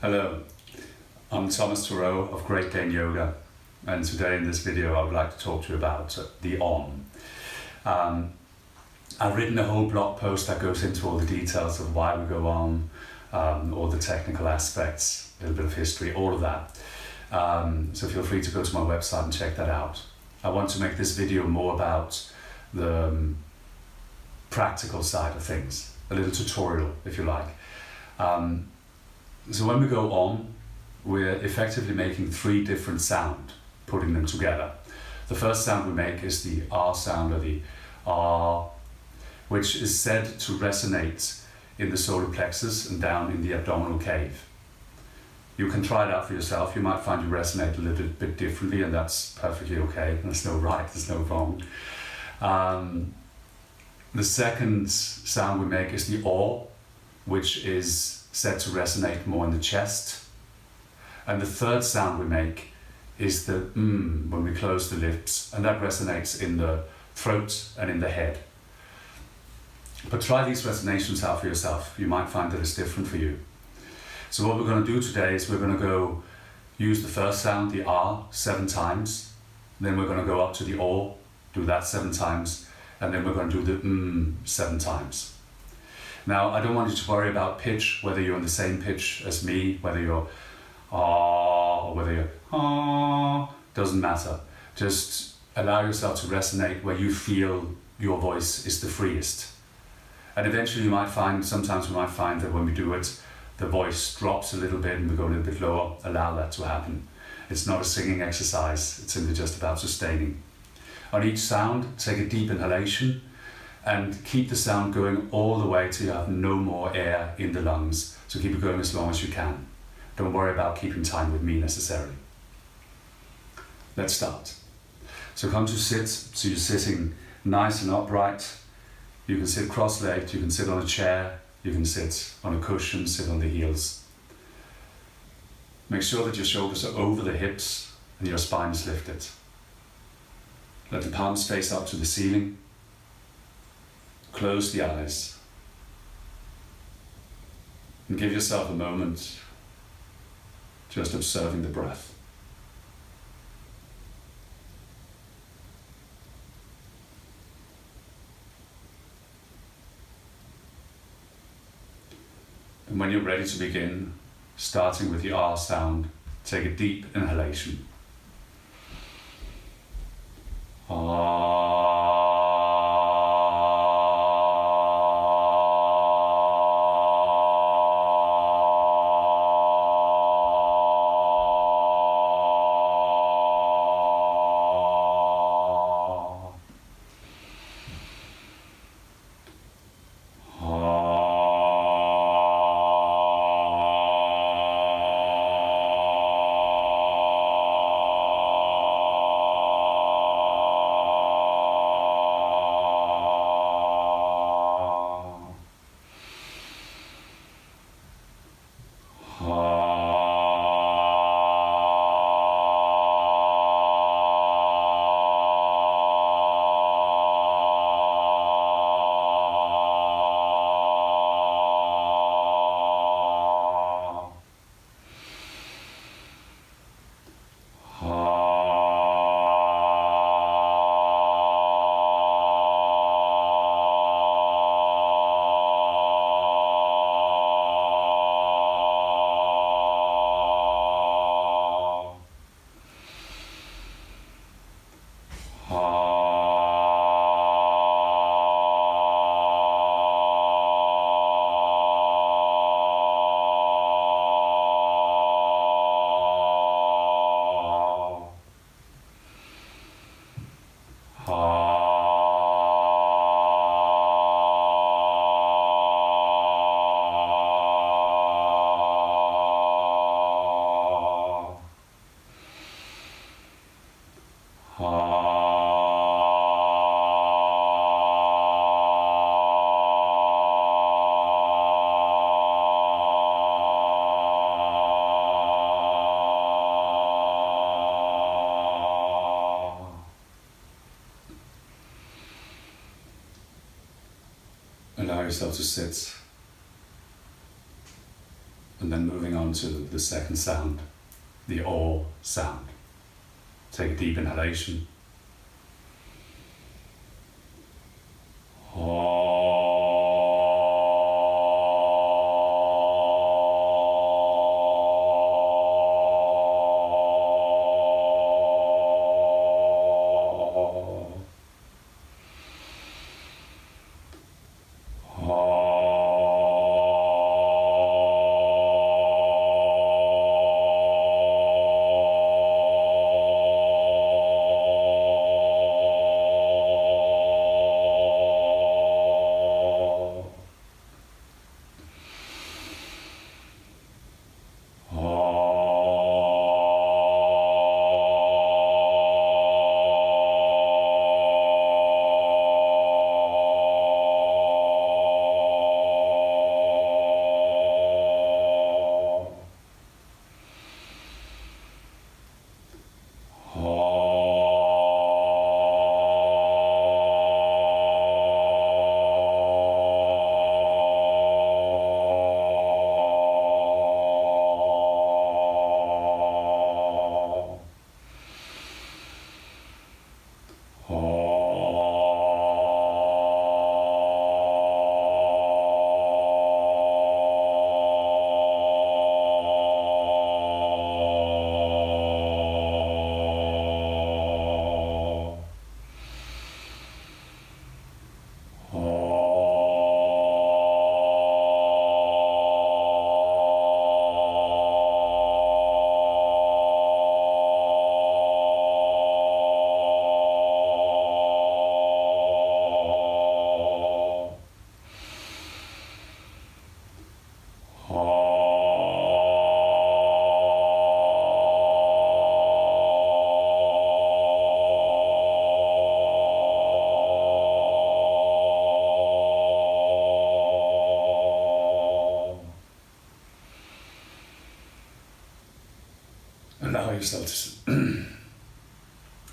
Hello, I'm Thomas Thoreau of Great Gain Yoga, and today in this video I would like to talk to you about the OM. I've written a whole blog post that goes into all the details of why we go on, all the technical aspects, a little bit of history, all of that. So feel free to go to my website and check that out. I want to make this video more about the practical side of things, a little tutorial if you like. So when we go on, we're effectively making three different sounds, putting them together. The first sound we make is the R sound, or the R, which is said to resonate in the solar plexus and down in the abdominal cave. You can try it out for yourself. You might find you resonate a little bit differently, and that's perfectly okay. There's no right, there's no wrong. The second sound we make is the O, which is said to resonate more in the chest. And the third sound we make is the when we close the lips, and that resonates in the throat and in the head. But try these resonations out for yourself. You might find that it's different for you. So what we're going to do today is we're going to go use the first sound, the R, 7 times. Then we're going to go up to the O, do that 7 times. And then we're going to do the 7 times. Now, I don't want you to worry about pitch, whether you're on the same pitch as me, whether you're ah or whether you're ah, doesn't matter. Just allow yourself to resonate where you feel your voice is the freest. And eventually you might find, sometimes we might find that when we do it, the voice drops a little bit and we go a little bit lower. Allow that to happen. It's not a singing exercise, it's simply just about sustaining. On each sound, take a deep inhalation and keep the sound going all the way till you have no more air in the lungs. So keep it going as long as you can. Don't worry about keeping time with me necessarily. Let's start. So come to sit, so you're sitting nice and upright. You can sit cross-legged, you can sit on a chair, you can sit on a cushion, sit on the heels. Make sure that your shoulders are over the hips and your spine is lifted. Let the palms face up to the ceiling. Close the eyes. And give yourself a moment just observing the breath. And when you're ready to begin, starting with the R sound, take a deep inhalation. Allow yourself to sit And then moving on to the second sound, the O sound. Take a deep inhalation.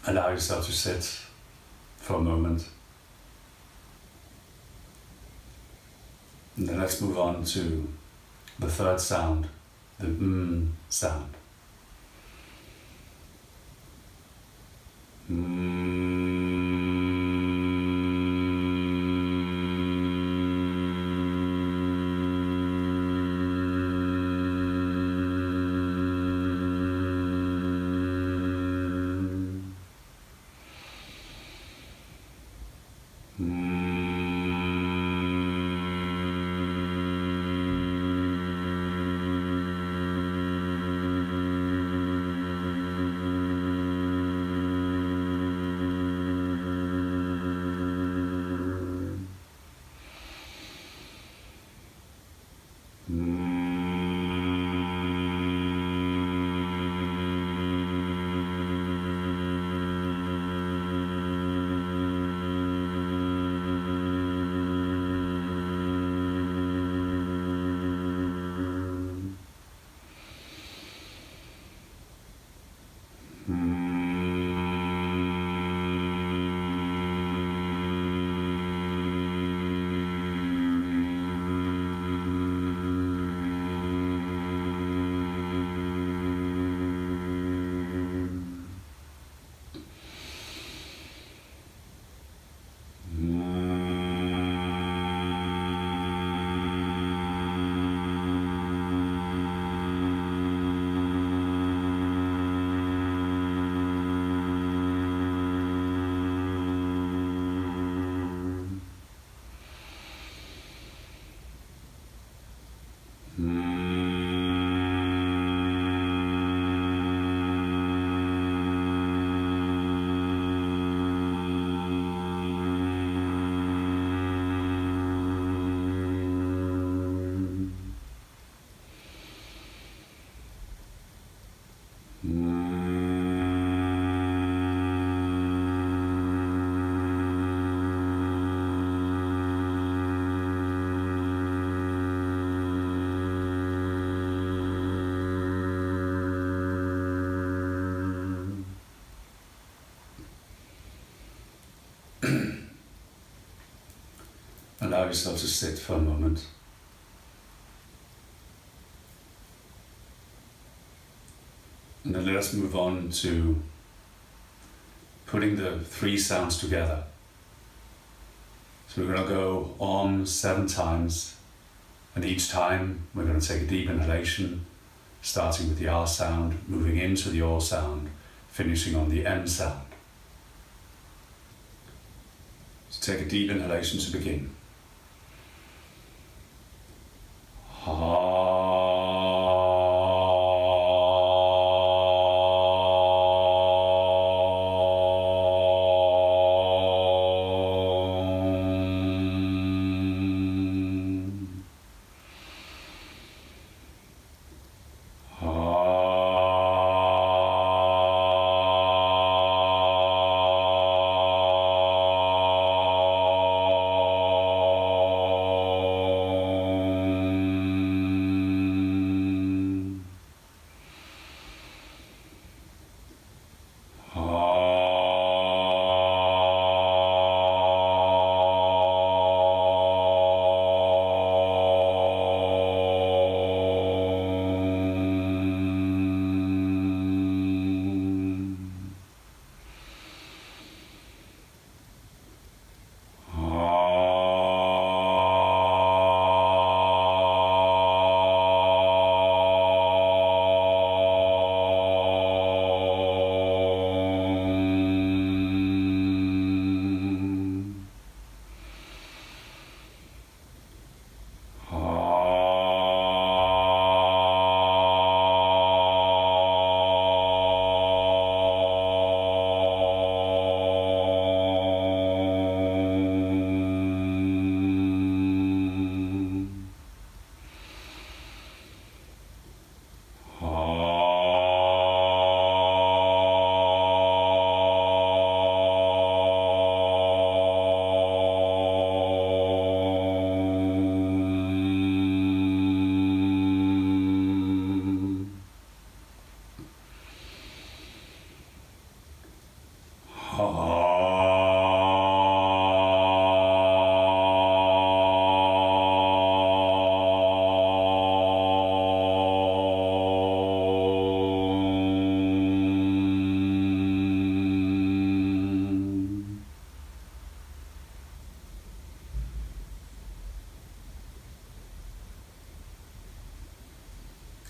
Allow yourself to sit for a moment. And then let's move on to the third sound, the sound. Allow yourself to sit for a moment. And then let us move on to putting the three sounds together. So we're going to go Om 7 times, and each time we're going to take a deep inhalation, starting with the R sound, moving into the O sound, finishing on the M sound. So take a deep inhalation to begin.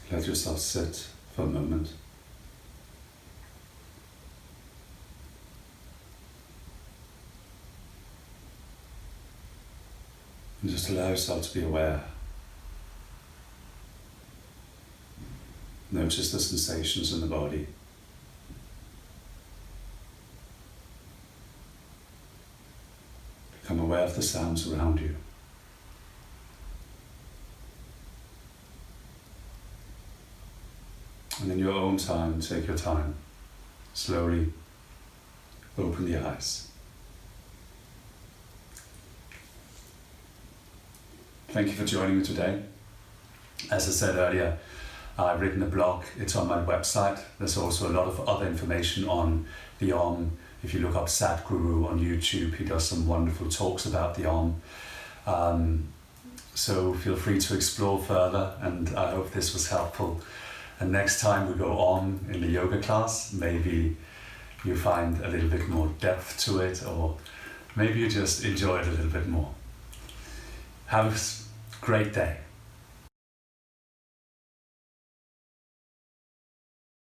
Let yourself sit for a moment. And just allow yourself to be aware. Notice the sensations in the body. Become aware of the sounds around you. And in your own time, take your time. Slowly open the eyes. Thank you for joining me today. As I said earlier, I've written a blog. It's on my website. There's also a lot of other information on the Om. If you look up Sadhguru on YouTube, he does some wonderful talks about the Om. So feel free to explore further, and I hope this was helpful. And next time we go on in the yoga class, maybe you find a little bit more depth to it, or maybe you just enjoy it a little bit more. Have a great day.